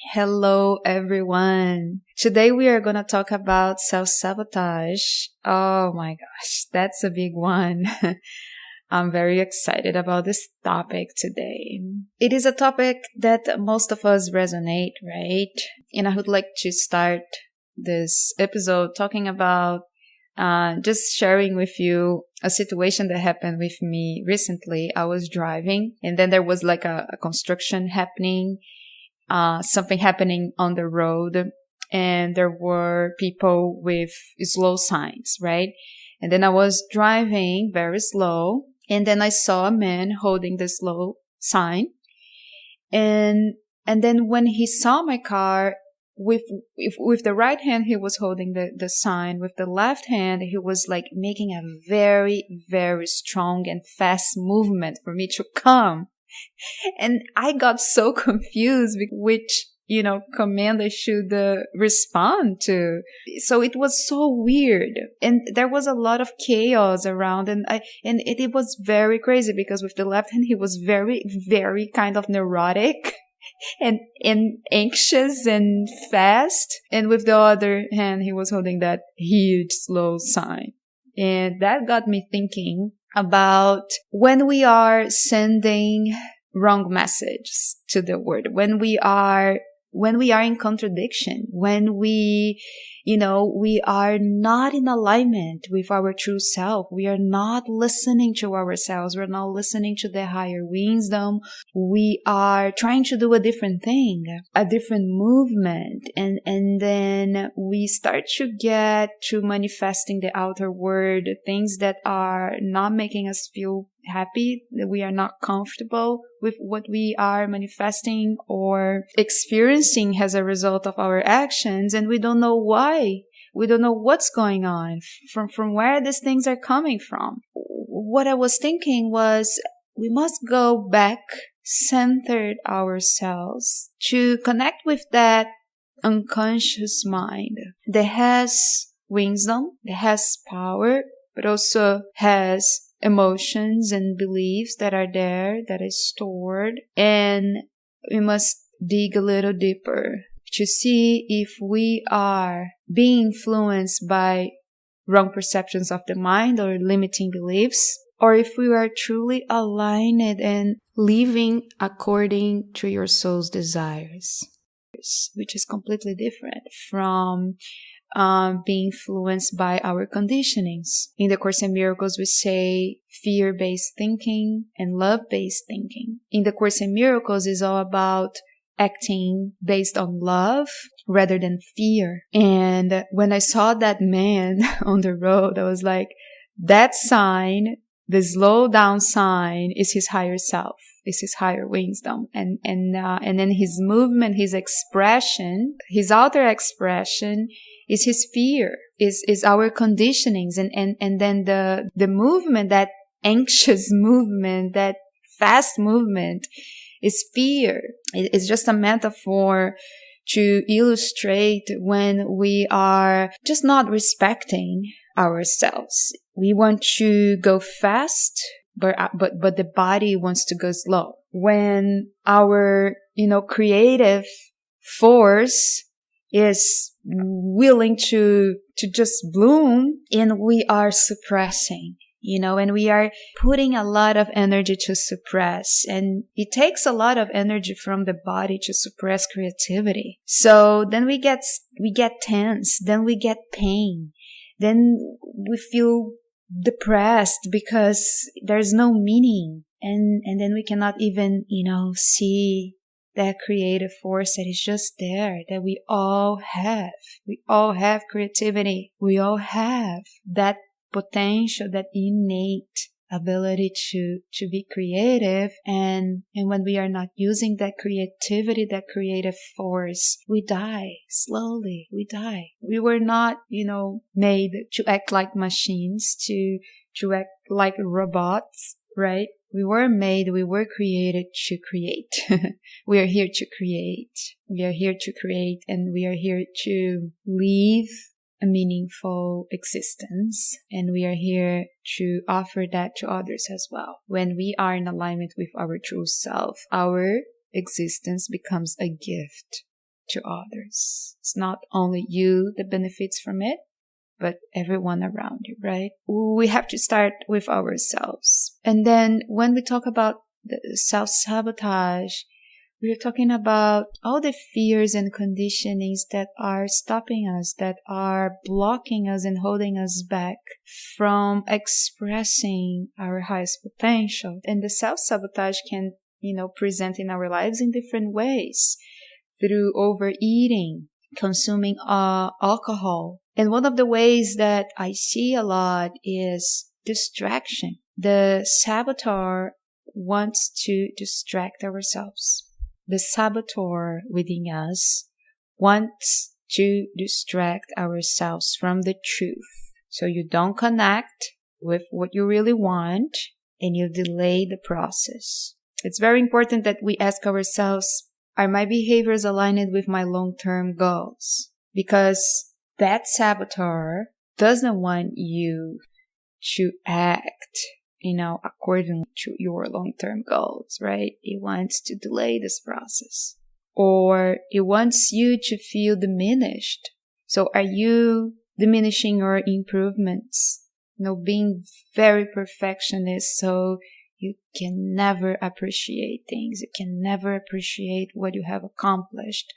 Hello, everyone. Today we are going to talk about self-sabotage. Oh my gosh, that's a big one. I'm very excited about this topic today. It is a topic that most of us resonate, right? And I would like to start this episode talking about just sharing with you a situation that happened with me recently. I was driving and then there was like a construction happening. Something happening on the road, and there were people with slow signs, right? And then I was driving very slow, and then I saw a man holding the slow sign. And then when he saw my car, with the right hand, he was holding the sign. With the left hand, he was like making a very, very strong and fast movement for me to come. And I got so confused with which, command I should respond to. So it was so weird. And there was a lot of chaos around, and it was very crazy because with the left hand, he was very, very kind of neurotic and anxious and fast. And with the other hand, he was holding that huge slow sign. And that got me thinking about when we are sending wrong messages to the world, when we are in contradiction, when we are not in alignment with our true self. We are not listening to ourselves. We're not listening to the higher wisdom. We are trying to do a different thing, a different movement. And then we start to get to manifesting the outer world, things that are not making us feel happy, that we are not comfortable with what we are manifesting or experiencing as a result of our actions, and we don't know why. We don't know what's going on, from where these things are coming from. What I was thinking was we must go back, centered ourselves to connect with that unconscious mind that has wisdom, that has power, but also has emotions and beliefs that are there, that is stored. And we must dig a little deeper to see if we are being influenced by wrong perceptions of the mind or limiting beliefs, or if we are truly aligned and living according to your soul's desires, which is completely different from being influenced by our conditionings. In the Course in Miracles, we say fear-based thinking and love-based thinking. In the Course in Miracles, is all about acting based on love rather than fear. And when I saw that man on the road, I was like, that sign, the slow down sign, is his higher self, is his higher wisdom. And then his movement, his expression, his outer expression is his fear, is our conditionings. And then the movement, that anxious movement, that fast movement, is fear. It's just a metaphor to illustrate when we are just not respecting ourselves. We want to go fast, but the body wants to go slow. When our, creative force is willing to just bloom, and we are suppressing, and we are putting a lot of energy to suppress. And it takes a lot of energy from the body to suppress creativity. So then we get tense, then we get pain, then we feel depressed because there's no meaning. And then we cannot even, see that creative force that is just there, that we all have. We all have creativity. We all have that potential, that innate ability to be creative. And when we are not using that creativity, that creative force, we die slowly. We die. We were not, made to act like machines, to act like robots, right? We were created to create. We are here to create. We are here to create, and we are here to live a meaningful existence. And we are here to offer that to others as well. When we are in alignment with our true self, our existence becomes a gift. to others. It's not only you that benefits from it, but everyone around you, right? We have to start with ourselves. And then when we talk about the self-sabotage, we're talking about all the fears and conditionings that are stopping us, that are blocking us and holding us back from expressing our highest potential. And the self-sabotage can, present in our lives in different ways, through overeating, consuming alcohol. And one of the ways that I see a lot is distraction. The saboteur wants to distract ourselves. The saboteur within us wants to distract ourselves from the truth. So you don't connect with what you really want and you delay the process. It's very important that we ask ourselves, are my behaviors aligned with my long-term goals? Because that saboteur doesn't want you to act according to your long-term goals, right? It wants to delay this process. Or it wants you to feel diminished. So are you diminishing your improvements? Being very perfectionist, so you can never appreciate things. You can never appreciate what you have accomplished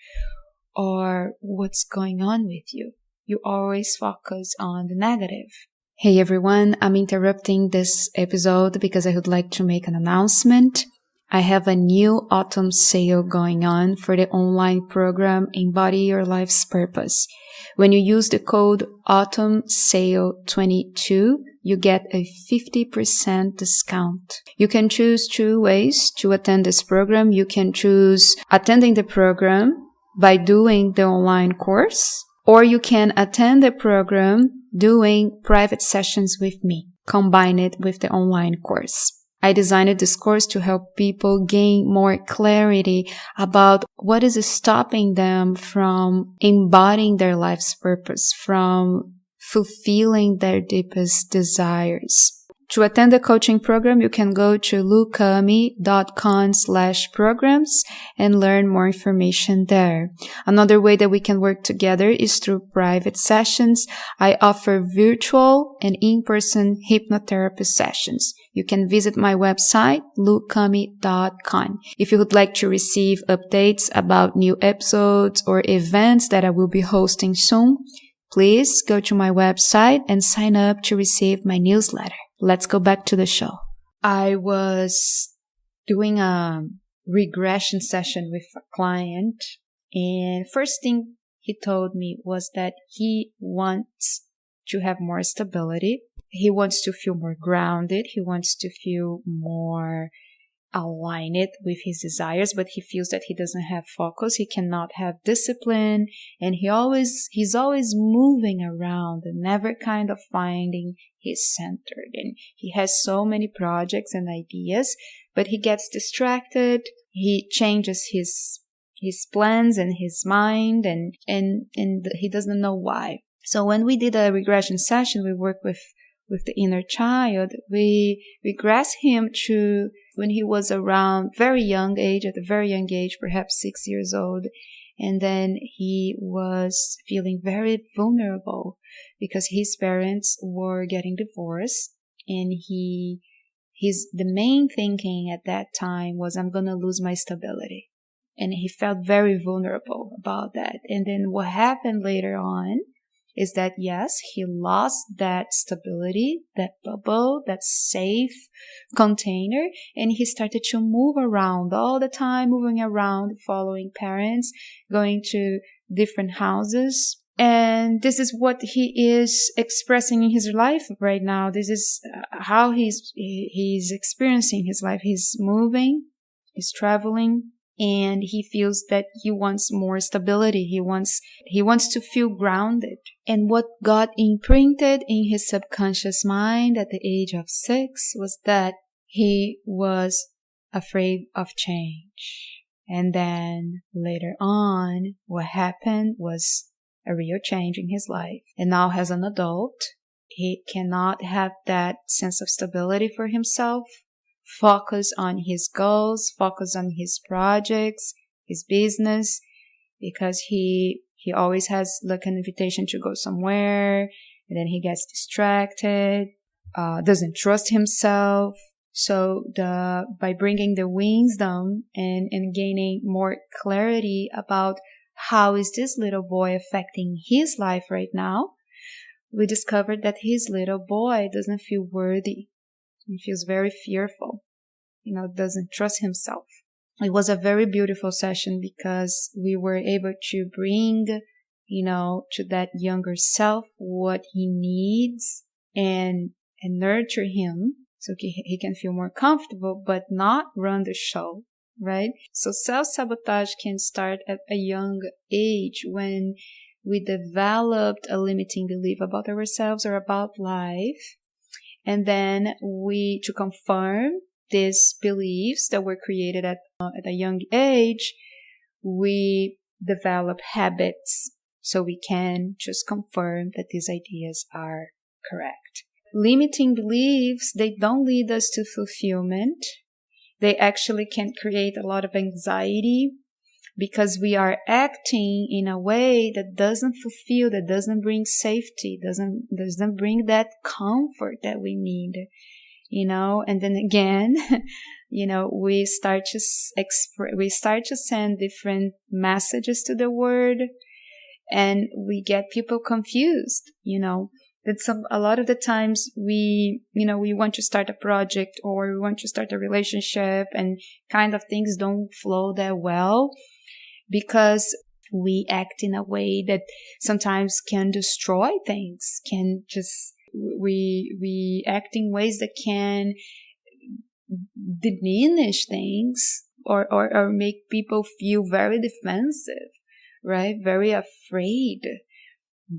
or what's going on with you. You always focus on the negative. Hey everyone, I'm interrupting this episode because I would like to make an announcement. I have a new autumn sale going on for the online program Embody Your Life's Purpose. When you use the code AUTUMNSALE22, you get a 50% discount. You can choose 2 ways to attend this program. You can choose attending the program by doing the online course, or you can attend the program doing private sessions with me, combine it with the online course. I designed this course to help people gain more clarity about what is stopping them from embodying their life's purpose, from fulfilling their deepest desires. To attend the coaching program, you can go to lucamy.com/programs and learn more information there. Another way that we can work together is through private sessions. I offer virtual and in-person hypnotherapy sessions. You can visit my website, lucamy.com. If you would like to receive updates about new episodes or events that I will be hosting soon, please go to my website and sign up to receive my newsletter. Let's go back to the show. I was doing a regression session with a client, and first thing he told me was that he wants to have more stability. He wants to feel more grounded. He wants to feel more aligned with his desires, but he feels that he doesn't have focus. He cannot have discipline, and he's always moving around and never kind of finding his center. And he has so many projects and ideas, but he gets distracted. He changes his plans and his mind, and he doesn't know why. So when we did a regression session, we worked with the inner child. We regress him to when he was around at a very young age, perhaps 6 years old. And then he was feeling very vulnerable because his parents were getting divorced, and the main thinking at that time was, I'm going to lose my stability. And he felt very vulnerable about that. And then what happened later on is that, yes, he lost that stability, that bubble, that safe container, and he started to move around all the time, moving around, following parents, going to different houses. And this is what he is expressing in his life right now. This is how he's experiencing his life. He's moving, he's traveling, and he feels that he wants more stability. He wants to feel grounded. And what got imprinted in his subconscious mind at the age of 6 was that he was afraid of change. And then later on, what happened was a real change in his life. And now as an adult, he cannot have that sense of stability for himself. Focus on his goals, focus on his projects, his business. because he always has like an invitation to go somewhere, and then he gets distracted, doesn't trust himself. So by bringing the wisdom and gaining more clarity about how is this little boy affecting his life right now, we discovered that his little boy doesn't feel worthy. He feels very fearful, doesn't trust himself. It was a very beautiful session because we were able to bring, to that younger self what he needs and nurture him so he can feel more comfortable, but not run the show, right? So self-sabotage can start at a young age when we developed a limiting belief about ourselves or about life. And then to confirm these beliefs that were created at a young age, we develop habits so we can just confirm that these ideas are correct. Limiting beliefs, they don't lead us to fulfillment. They actually can create a lot of anxiety because we are acting in a way that doesn't fulfill, that doesn't bring safety, doesn't bring that comfort that we need, and then again, we start to send different messages to the world, and we get people confused, that a lot of the times we want to start a project or we want to start a relationship and kind of things don't flow that well because we act in a way that sometimes can destroy things, we act in ways that can diminish things or make people feel very defensive, right? Very afraid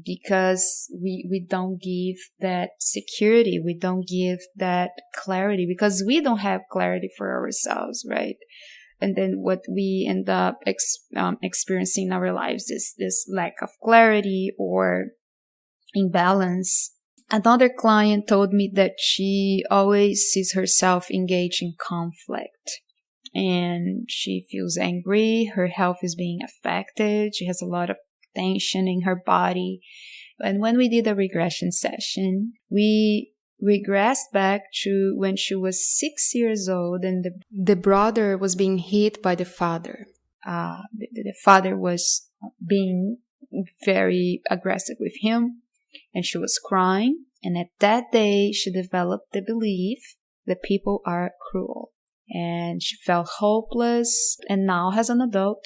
because we don't give that security, we don't give that clarity because we don't have clarity for ourselves, right? And then what we end up experiencing in our lives is this lack of clarity or imbalance. Another client told me that she always sees herself engaged in conflict and she feels angry. Her health is being affected. She has a lot of tension in her body. And when we did a regression session, we regressed back to when she was 6 years old and the brother was being hit by the father. The father was being very aggressive with him and she was crying. And at that day, she developed the belief that people are cruel. And she felt hopeless. And now as an adult,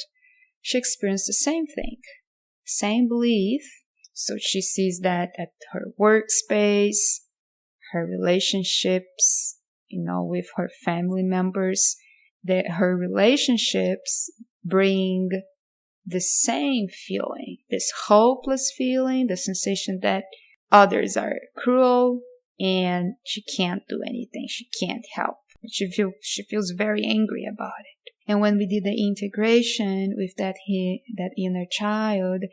she experienced the same thing, same belief. So she sees that at her workspace, her relationships, with her family members, that her relationships bring the same feeling, this hopeless feeling, the sensation that others are cruel and she can't do anything, she can't help. She feels very angry about it. And when we did the integration with that inner child,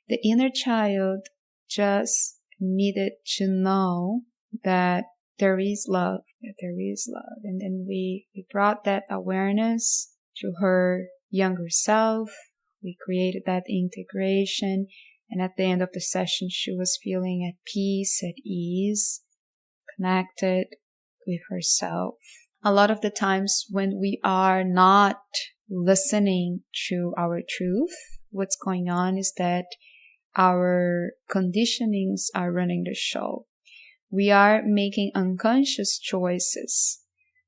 the inner child just needed to know that there is love, And then we brought that awareness to her younger self. We created that integration. And at the end of the session, she was feeling at peace, at ease, connected with herself. A lot of the times when we are not listening to our truth, what's going on is that our conditionings are running the show. We are making unconscious choices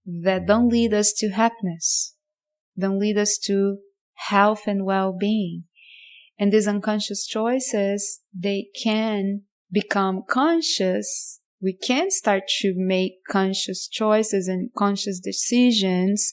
that don't lead us to happiness, don't lead us to health and well-being. And these unconscious choices, they can become conscious. We can start to make conscious choices and conscious decisions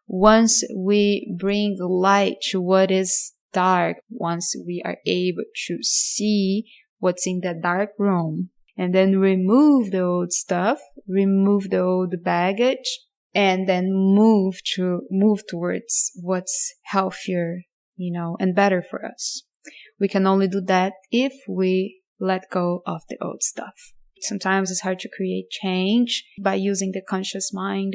once we bring light to what is dark, once we are able to see what's in the dark room, and then remove the old stuff, remove the old baggage, and then move towards what's healthier, and better for us. We can only do that if we let go of the old stuff. Sometimes it's hard to create change by using the conscious mind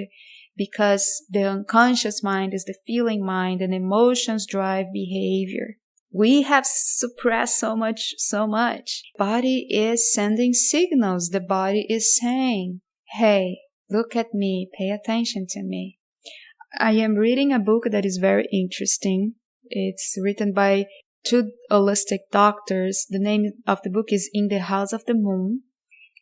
because the unconscious mind is the feeling mind and emotions drive behavior. We have suppressed so much. Body is sending signals. The body is saying, hey, look at me, pay attention to me. I am reading a book that is very interesting. It's written by 2 holistic doctors. The name of the book is In the House of the Moon.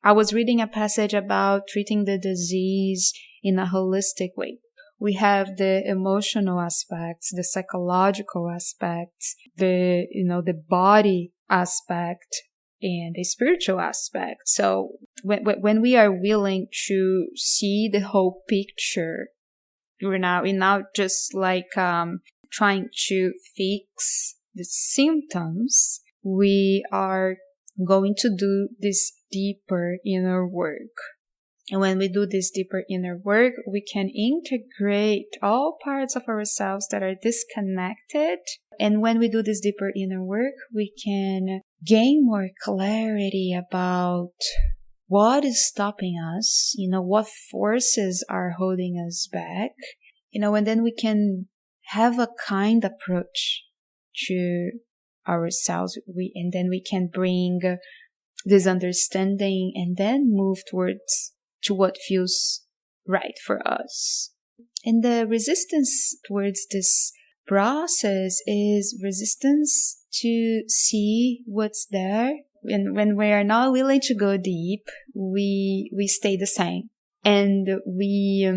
I was reading a passage about treating the disease in a holistic way. We have the emotional aspects, the psychological aspects, the body aspect, and the spiritual aspect. So when we are willing to see the whole picture, we're not just like trying to fix the symptoms. We are going to do this deeper inner work. And when we do this deeper inner work, we can integrate all parts of ourselves that are disconnected. And when we do this deeper inner work, we can gain more clarity about what is stopping us, what forces are holding us back, and then we can have a kind approach to ourselves. And then we can bring this understanding and then move to what feels right for us. And the resistance towards this process is resistance to see what's there. And when we are not willing to go deep, we stay the same. And we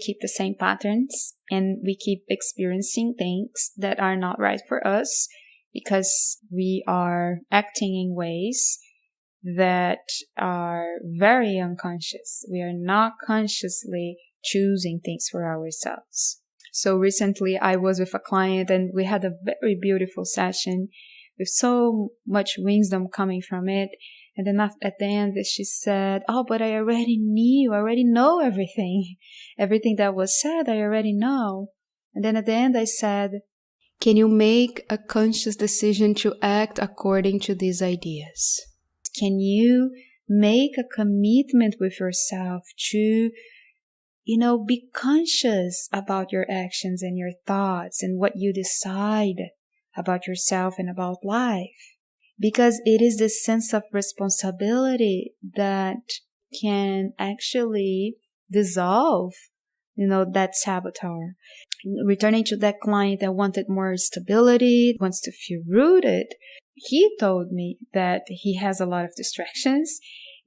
keep the same patterns, and we keep experiencing things that are not right for us because we are acting in ways that are very unconscious. We are not consciously choosing things for ourselves. So recently I was with a client and we had a very beautiful session with so much wisdom coming from it. And then at the end she said, oh, but I already know everything. Everything that was said, I already know. And then at the end I said, can you make a conscious decision to act according to these ideas? Can you make a commitment with yourself to, be conscious about your actions and your thoughts and what you decide about yourself and about life? Because it is this sense of responsibility that can actually dissolve, that saboteur. Returning to that client that wanted more stability, wants to feel rooted, he told me that he has a lot of distractions.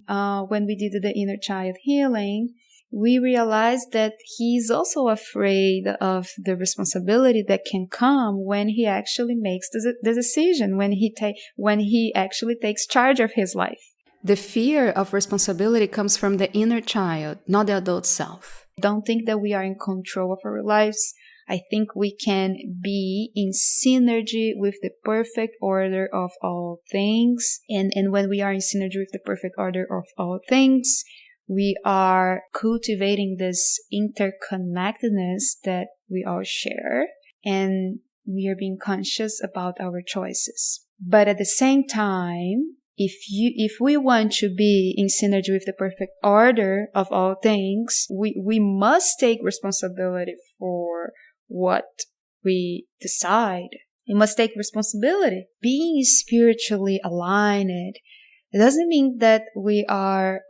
When we did the inner child healing, we realized that he's also afraid of the responsibility that can come when he actually makes the decision, when he actually takes charge of his life. The fear of responsibility comes from the inner child, not the adult self. Don't think that we are in control of our lives. I think we can be in synergy with the perfect order of all things. And when we are in synergy with the perfect order of all things, we are cultivating this interconnectedness that we all share. And we are being conscious about our choices. But at the same time, if we want to be in synergy with the perfect order of all things, we must take responsibility for what we decide. We must take responsibility. Being spiritually aligned, it doesn't mean that we are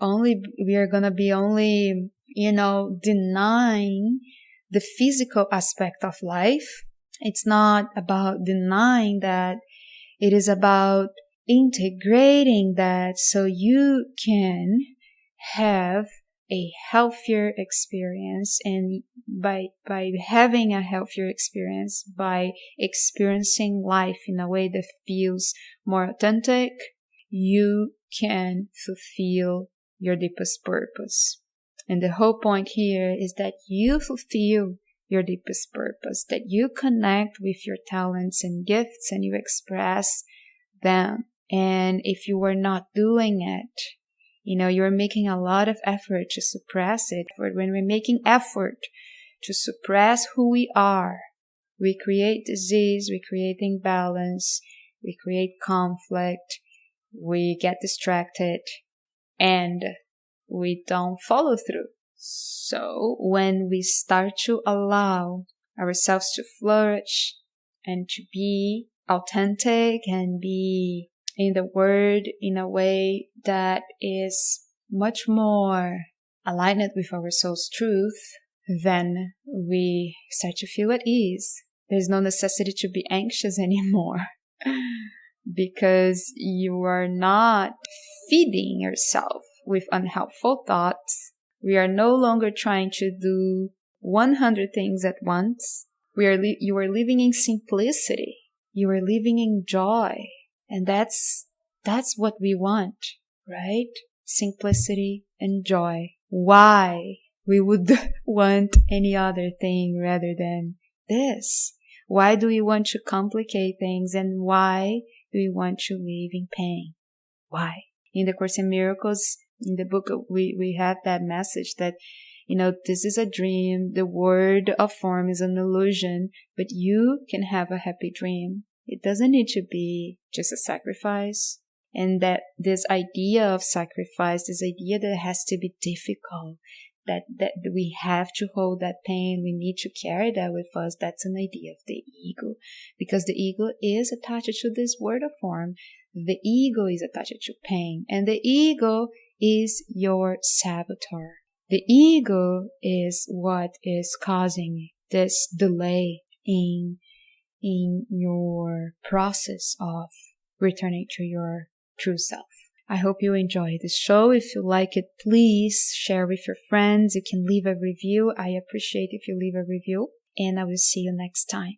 gonna be only, denying the physical aspect of life. It's not about denying that. It is about integrating that so you can have a healthier experience. And by having a healthier experience, by experiencing life in a way that feels more authentic, you can fulfill your deepest purpose. And the whole point here is that you fulfill your deepest purpose, that you connect with your talents and gifts and you express them. And if you are not doing it, you're making a lot of effort to suppress it. When we're making effort to suppress who we are, we create disease, we create imbalance, we create conflict, we get distracted, and we don't follow through. So when we start to allow ourselves to flourish and to be authentic and be in the word in a way that is much more aligned with our soul's truth, then we start to feel at ease. There's no necessity to be anxious anymore because you are not feeding yourself with unhelpful thoughts. We are no longer trying to do 100 things at once. You are living in simplicity. You are living in joy. And that's what we want, right? Simplicity and joy. Why we would want any other thing rather than this? Why do we want to complicate things, and why do we want to live in pain? Why? In the Course in Miracles, in the book, we have that message that, this is a dream. The word of form is an illusion, but you can have a happy dream. It doesn't need to be just a sacrifice. And that this idea of sacrifice, this idea that it has to be difficult, that we have to hold that pain, we need to carry that with us, that's an idea of the ego. Because the ego is attached to this word of form. The ego is attached to pain. And the ego is your saboteur. The ego is what is causing this delay in your process of returning to your true self. I hope you enjoy this show. If you like it, please share with your friends. You can leave a review. I appreciate if you leave a review. And I will see you next time.